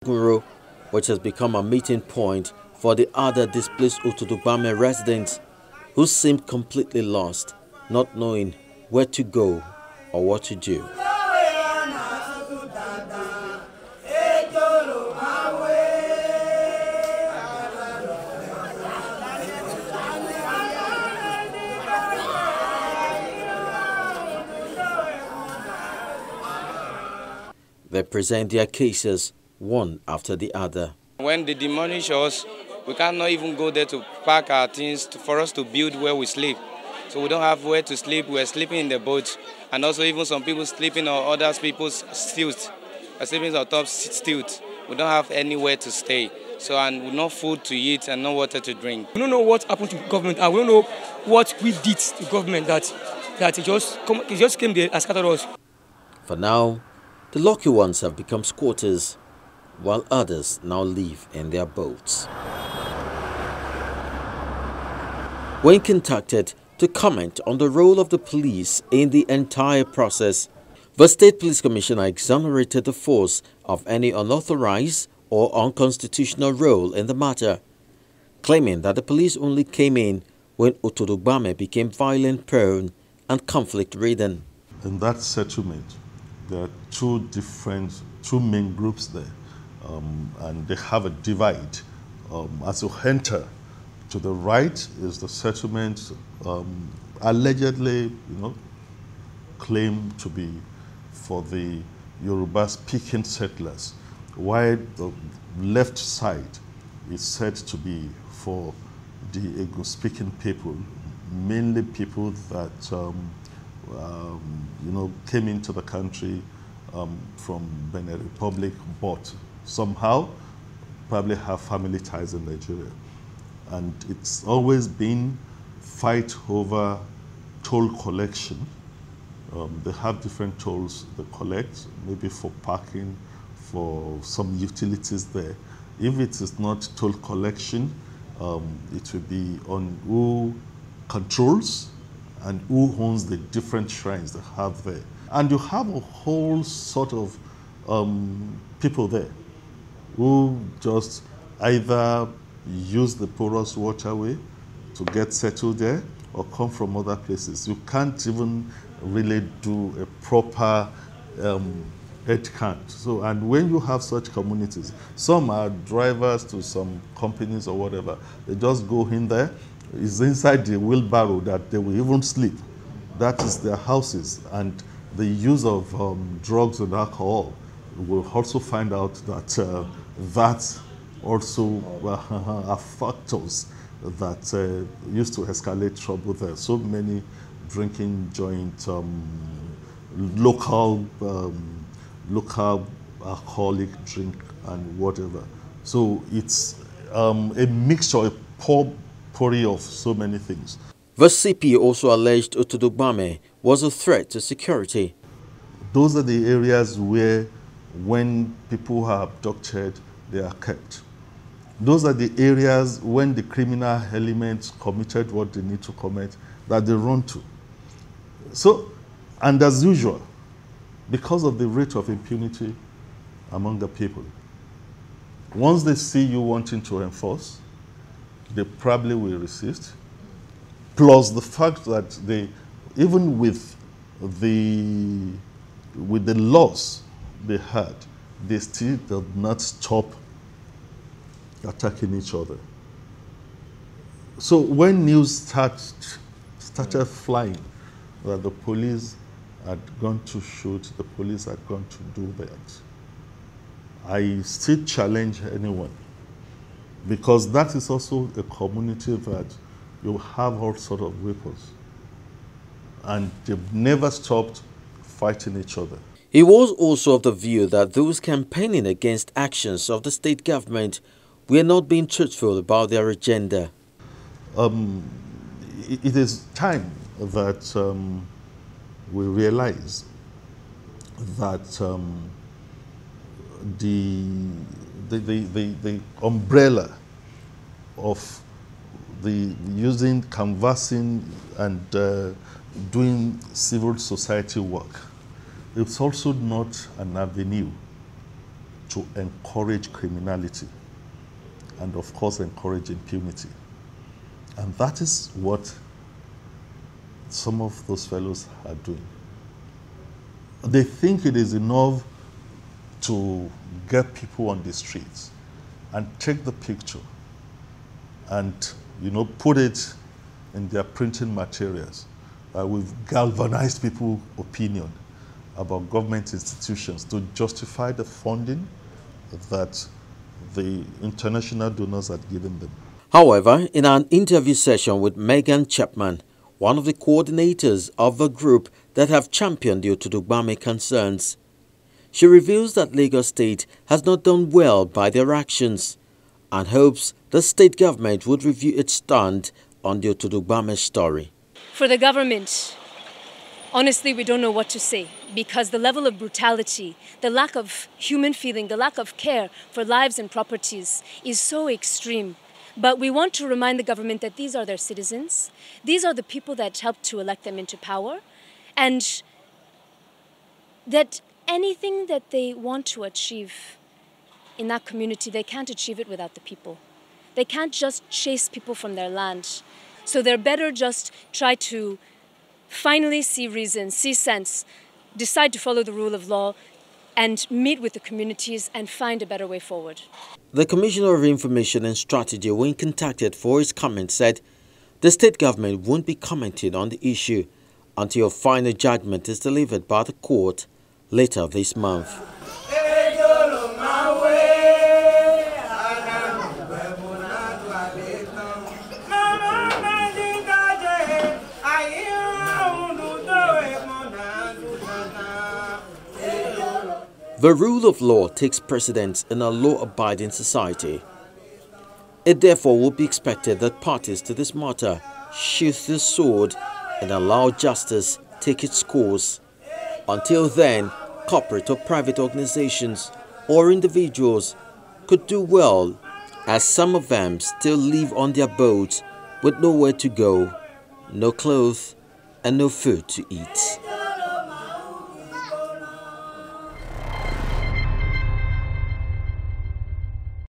Guro, which has become a meeting point for the other displaced Otodo Gbame residents who seemed completely lost, not knowing where to go or what to do. They present their cases one after the other. When they demolish us, we cannot even go there to pack our things for us to build where we sleep. So we don't have where to sleep. We're sleeping in the boat, and also even some people sleeping on other people's stilts. We're sleeping on top stilts. We don't have anywhere to stay. So, and with no food to eat and no water to drink. We don't know what happened to government, and we don't know what we did to government that it just came there and scattered us. For now, the lucky ones have become squatters, while others now live in their boats. When contacted to comment on the role of the police in the entire process, the State Police Commissioner exonerated the force of any unauthorized or unconstitutional role in the matter, claiming that the police only came in when Otodo Gbame became violent-prone and conflict-ridden. In that settlement, there are two main groups there, and they have a divide. As you enter, to the right is the settlement allegedly, claimed to be for the Yoruba-speaking settlers, while the left side is said to be for the Igbo-speaking people, mainly people that came into the country from Benin Republic, but somehow probably have family ties in Nigeria. And it's always been fight over toll collection. They have different tolls they collect, maybe for parking, for some utilities there. If it is not toll collection, it will be on who controls and who owns the different shrines they have there. And you have a whole sort of people there who just either use the porous waterway to get settled there or come from other places. You can't even really do a proper head count. So, and when you have such communities, some are drivers to some companies or whatever, they just go in there. It's inside the wheelbarrow that they will even sleep. That is their houses. And the use of drugs and alcohol, we'll also find out that that also are factors that used to escalate trouble there. So many drinking joint, local alcoholic drink and whatever. So it's a mixture, a potpourri of so many things. The CP also alleged Otodo Gbame was a threat to security. Those are the areas where, when people are abducted, they are kept. Those are the areas when the criminal elements committed what they need to commit, that they run to. So, and as usual, because of the rate of impunity among the people, once they see you wanting to enforce, they probably will resist. Plus the fact that they, even with the laws they had, they still did not stop attacking each other. So when news started flying that the police had gone to shoot, the police had gone to do that, I still challenge anyone, because that is also a community that you have all sorts of weapons, and they've never stopped fighting each other. He was also of the view that those campaigning against actions of the state government were not being truthful about their agenda. It is time that we realize that the umbrella of using canvassing and doing civil society work, it's also not an avenue to encourage criminality and, of course, encourage impunity. And that is what some of those fellows are doing. They think it is enough to get people on the streets and take the picture and, put it in their printing materials. We've galvanized people's opinion about government institutions to justify the funding that the international donors had given them. However, in an interview session with Megan Chapman, one of the coordinators of the group that have championed the Otodo Gbame concerns, she reveals that Lagos State has not done well by their actions and hopes the state government would review its stand on the Otodo Gbame story. For the government, honestly, we don't know what to say, because the level of brutality, the lack of human feeling, the lack of care for lives and properties is so extreme. But we want to remind the government that these are their citizens. These are the people that helped to elect them into power. And that anything that they want to achieve in that community, they can't achieve it without the people. They can't just chase people from their land. So they're better just try to finally see reason, see sense, decide to follow the rule of law, and meet with the communities and find a better way forward. The Commissioner of Information and Strategy, when contacted for his comment, said the state government won't be commenting on the issue until a final judgment is delivered by the court later this month. The rule of law takes precedence in a law-abiding society. It therefore would be expected that parties to this matter sheath the sword and allow justice take its course. Until then, corporate or private organizations or individuals could do well, as some of them still live on their boats with nowhere to go, no clothes and no food to eat.